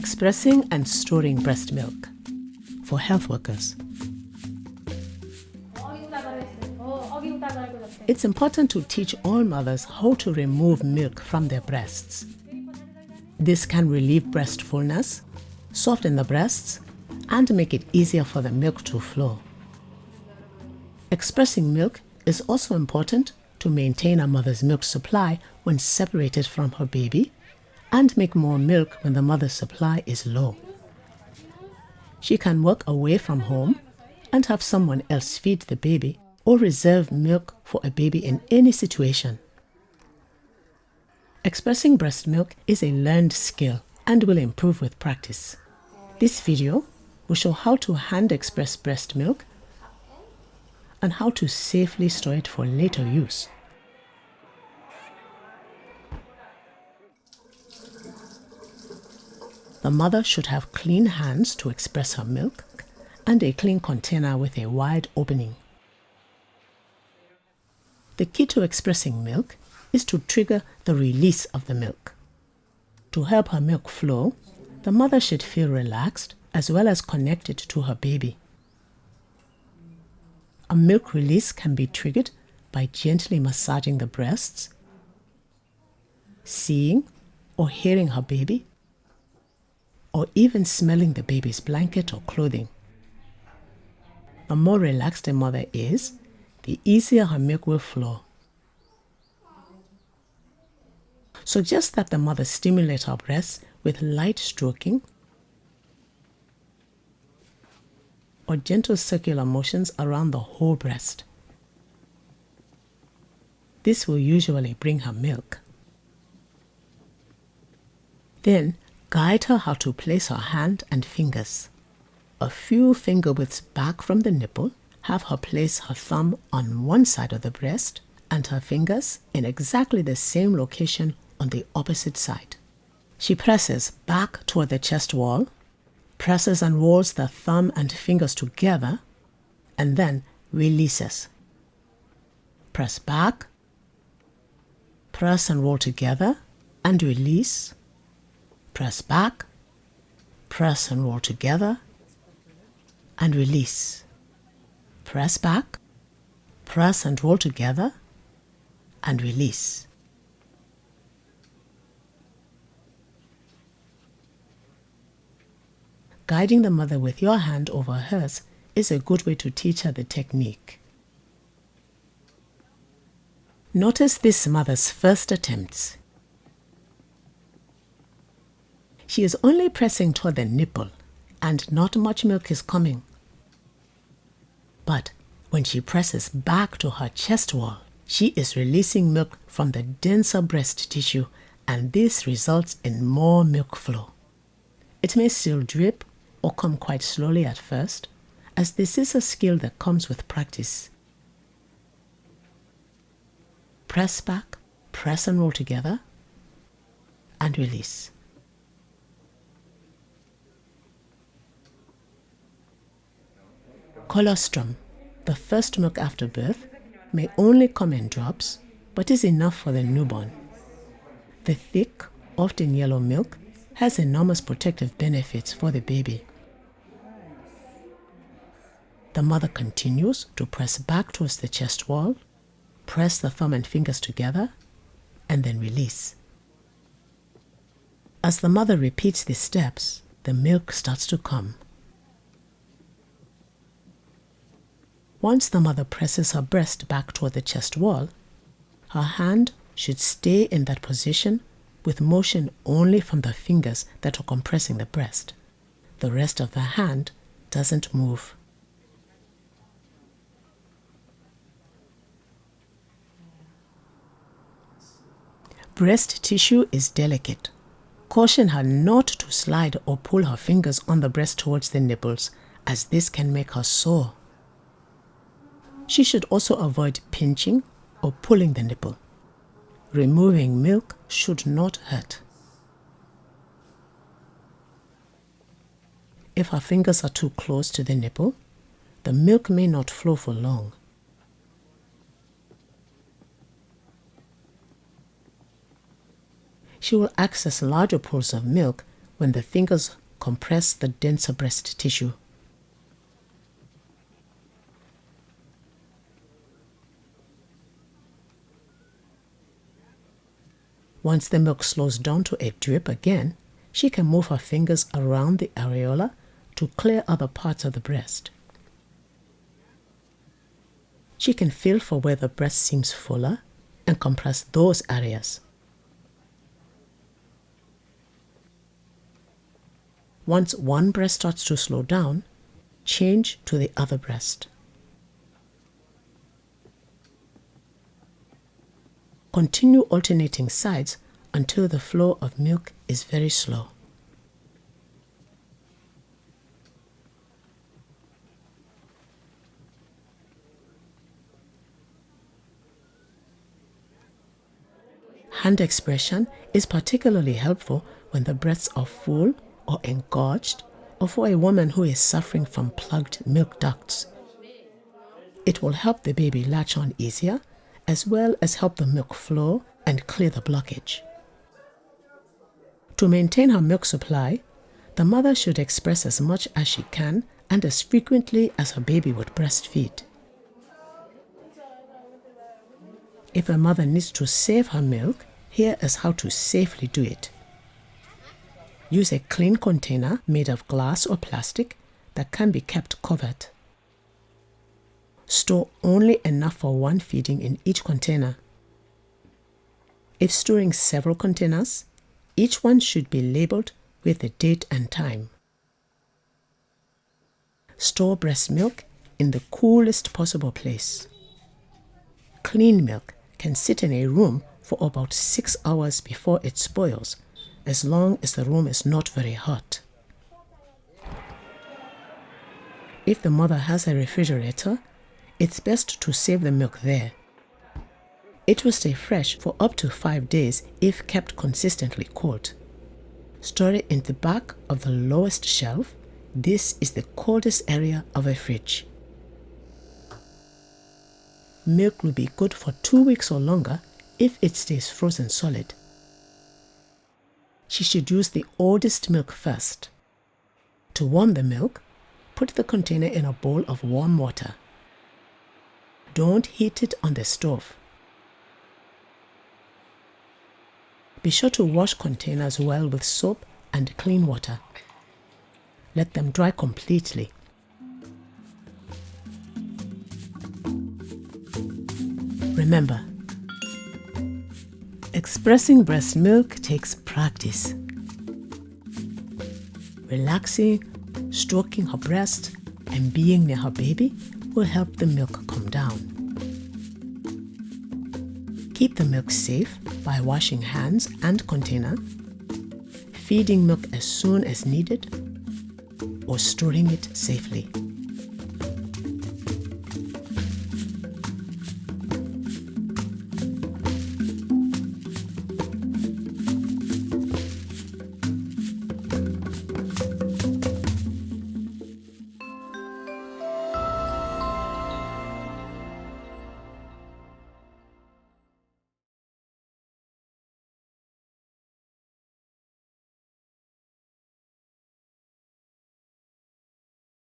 Expressing and storing breast milk for health workers. It's important to teach all mothers how to remove milk from their breasts. This can relieve breast fullness, soften the breasts, and make it easier for the milk to flow. Expressing milk is also important to maintain a mother's milk supply when separated from her baby and make more milk when the mother's supply is low. She can work away from home and have someone else feed the baby or reserve milk for a baby in any situation. Expressing breast milk is a learned skill and will improve with practice. This video will show how to hand express breast milk and how to safely store it for later use. The mother should have clean hands to express her milk and a clean container with a wide opening. The key to expressing milk is to trigger the release of the milk. To help her milk flow, the mother should feel relaxed as well as connected to her baby. A milk release can be triggered by gently massaging the breasts, seeing or hearing her baby, or even smelling the baby's blanket or clothing. The more relaxed a mother is, the easier her milk will flow. Suggest that the mother stimulate her breasts with light stroking or gentle circular motions around the whole breast. This will usually bring her milk. Then, guide her how to place her hand and fingers. A few finger widths back from the nipple, have her place her thumb on one side of the breast and her fingers in exactly the same location on the opposite side. She presses back toward the chest wall, presses and rolls the thumb and fingers together, and then releases. Press back, press and roll together, and release. Press back, press and roll together, and release. Press back, press and roll together, and release. Guiding the mother with your hand over hers is a good way to teach her the technique. Notice this mother's first attempts. She is only pressing toward the nipple and not much milk is coming. But when she presses back to her chest wall, she is releasing milk from the denser breast tissue, and this results in more milk flow. It may still drip or come quite slowly at first, as this is a skill that comes with practice. Press back, press and roll together, and release. Colostrum, the first milk after birth, may only come in drops, but is enough for the newborn. The thick, often yellow milk has enormous protective benefits for the baby. The mother continues to press back towards the chest wall, press the thumb and fingers together, and then release. As the mother repeats these steps, the milk starts to come. Once the mother presses her breast back toward the chest wall, her hand should stay in that position with motion only from the fingers that are compressing the breast. The rest of the hand doesn't move. Breast tissue is delicate. Caution her not to slide or pull her fingers on the breast towards the nipples, as this can make her sore. She should also avoid pinching or pulling the nipple. Removing milk should not hurt. If her fingers are too close to the nipple, the milk may not flow for long. She will access larger pools of milk when the fingers compress the denser breast tissue. Once the milk slows down to a drip again, she can move her fingers around the areola to clear other parts of the breast. She can feel for where the breast seems fuller and compress those areas. Once one breast starts to slow down, change to the other breast. Continue alternating sides until the flow of milk is very slow. Hand expression is particularly helpful when the breasts are full or engorged, or for a woman who is suffering from plugged milk ducts. It will help the baby latch on easier, as well as help the milk flow and clear the blockage. To maintain her milk supply, the mother should express as much as she can and as frequently as her baby would breastfeed. If a mother needs to save her milk, here is how to safely do it. Use a clean container made of glass or plastic that can be kept covered. Store only enough for one feeding in each container. If storing several containers, each one should be labeled with the date and time. Store breast milk in the coolest possible place. Clean milk can sit in a room for about 6 hours before it spoils, as long as the room is not very hot. If the mother has a refrigerator, it's best to save the milk there. It will stay fresh for up to 5 days if kept consistently cold. Store it in the back of the lowest shelf. This is the coldest area of a fridge. Milk will be good for 2 weeks or longer if it stays frozen solid. She should use the oldest milk first. To warm the milk, put the container in a bowl of warm water. Don't heat it on the stove. Be sure to wash containers well with soap and clean water. Let them dry completely. Remember, expressing breast milk takes practice. Relaxing, stroking her breast, and being near her baby will help the milk come down. Keep the milk safe by washing hands and container, feeding milk as soon as needed, or storing it safely.